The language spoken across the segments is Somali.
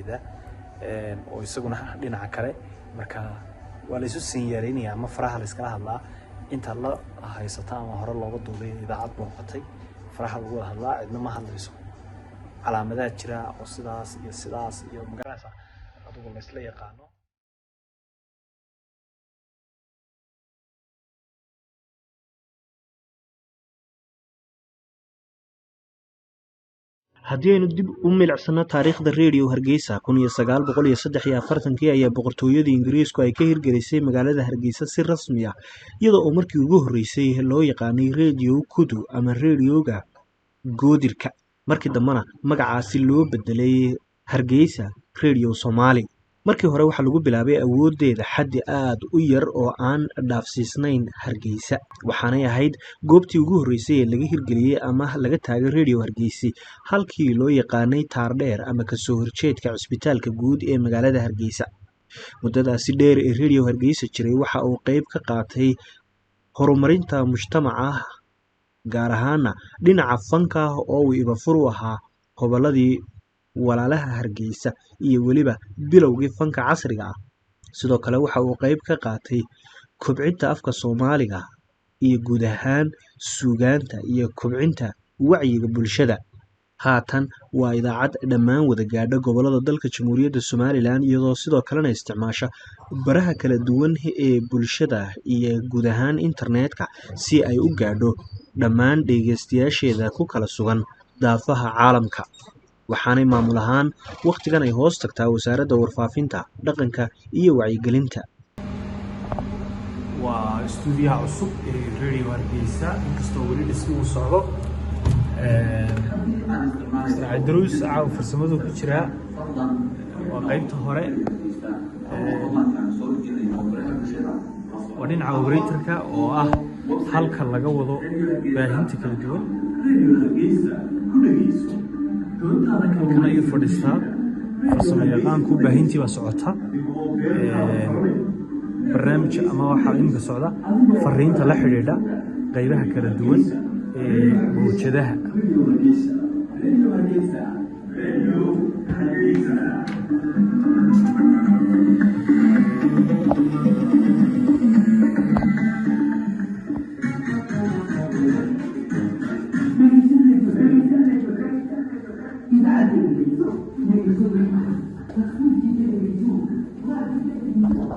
dhexdeeda oo isaguna dhinaca kale marka waa la isu sinyareynaya ama faraha la iskala hadlaa inta la haysata ama hore looga duubay idaacad booqatay faraha lagu hadlaa cidna ma hadlayso calaamadaha jira oo sidaas iyo magacaasa adigu la isla yaqaano haddii aynu dib u milicsano taariikhda Radio Hargeysa 1943 ayaa boqortooyada Ingiriisku ay ka hirgelisay magaalada Hargeysa si rasmi ah iyadoo oo markii ugu horeysay loo yaqaanay Radio Kudu ama radioga goodirka markii dambana magacaasi loo bedelay Hargeysa Radio Somali markii hore waxa lagu bilaabay awoodeeda xaddi aad u yar oo aan dhaafsiisnayn Hargeysa waxaanay ahayd goobtii ugu horeysay ee laga hirgeliyay ama laga taagay Radio Hargeysa halkii loo yaqaanay Taardheer ama ka soo horjeedka cisbitaalka guud ee magaalada Hargeysa muddadaasi dheer ee Radio Hargeysa jiray waxa uu qayb ka qaatay horumarinta mujtamaca gaar ahaan dhinaca fanka oo uu ibafur u ahaa goboladii walaalaha Hargeysa iyo waliba bilowgii fanka casriga ah sidoo kale waxa uu qayb ka qaatay kobcinta afka Soomaaliga iyo guud ahaan suugaanta iyo kobcinta wacyiga bulshada haatan waa idaacad dhammaan wada gaadha gobolada dalka Jamhuuriyadda Somaliland iyadoo sidoo kalena isticmaasha baraha kala duwan ee bulshada iyo guud ahaan internetka si ay u gaadho dhammaan dhageystayaasheeda ku kala sugan daafaha caalamka waxaanay maamul ahaan waqtigan ay hoos tagtaa wasaaradda warfaafinta dhaqanka iyo wacyigelinta waa stuudiyaha cusub ee Radio Hargeysa inkastoo weli dhismuhu socdo دروس عاو فرسمته ku jira waa qaybta hore wadin operatorka oo ah halka laga wado baahinta kala duwan kana ay fadhiistaa farsamo yaqaanku baahintii waa socota barnaamij ama waxa imka socda fariinta la xiriirta qaybaha kala duwan موجودها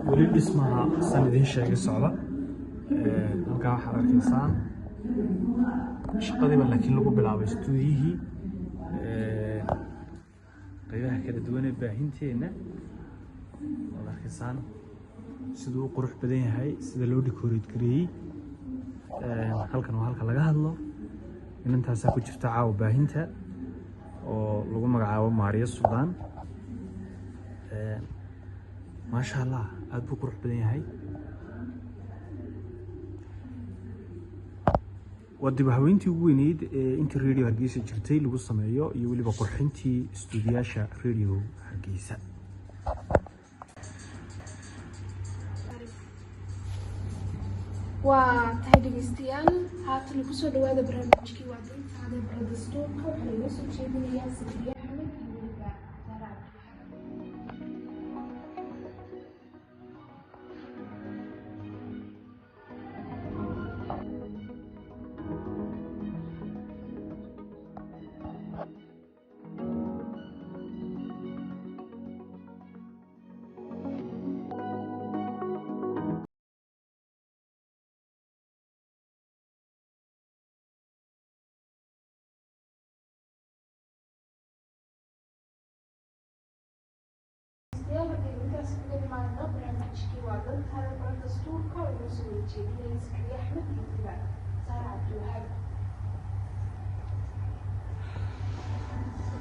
ولي اسمها سندين شيء صعبة نلقاها حركة إنسان shaqadiiba laakiin lagu bilaabay stuudiyihii qaybaha kala duwan ee baahinteena walaasaan sidoo qurux badan yahay sida loo decorate gareeyay halkan waa halka laga hadlo inantaas ku jirta caaw baahinta oo lagu magacaabo Maariya Suudaan ma sha Allah aad buu qurux badan yahay ودي بهوينتي وينيد انت راديو هرجيسة جرتي لو سمايو يولي بقرحنتي استودياشا راديو هرجيسة وتهدي استيان هات اللي كسر دوادة برنامجكي وعدين هذا برادستون وحنا يوسف شيء من ياس كريا حمد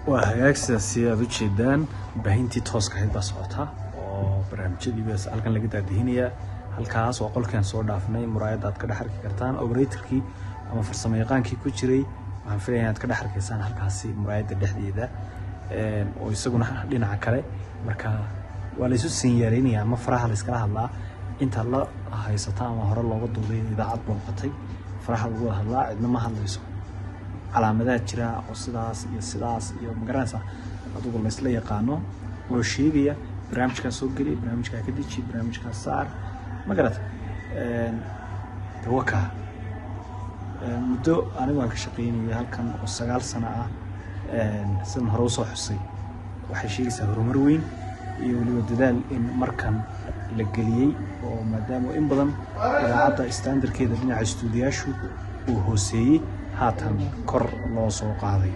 وهاك سياسية بتشدان بهنتي توسك هيدا صوتها وبرنامجي بس halkan laga daadinaya halkaas oo qolkan soo dhaafnay muraayadaad ka dhaxarki kartaan operatorkii ama farsamo yaqaankii ku jiray waxaan filayaa inaad ka dhaxarkaysaan halkaasi muraayada dhexdeeda oo isaguna dhinaca kale marka waa la isu sinyareynaya ama faraha la iskala hadlaa inta la haysata ama hore looga duubay idaacad booqatay faraha lagu hadlaa cidna ma hadlayso calaamadaha jira oo sidaas iyo magaranaysa adigu la isla yaqaano oo sheegaya barnaamijka soo geli barnaamijka ka deji barnaamijka saar ma garata waka muddo anigu aan ka shaqeynayay halkan oo 9 sano ah sidaan hore u soo xusay waxay sheegaysaa horumar weyn iyo waliba dadaal in markan la geliyay oo maadaama in badan idaacadda standardkeeda dhinaca stuudiyaashu uu hooseeyay haatan kor loo soo qaaday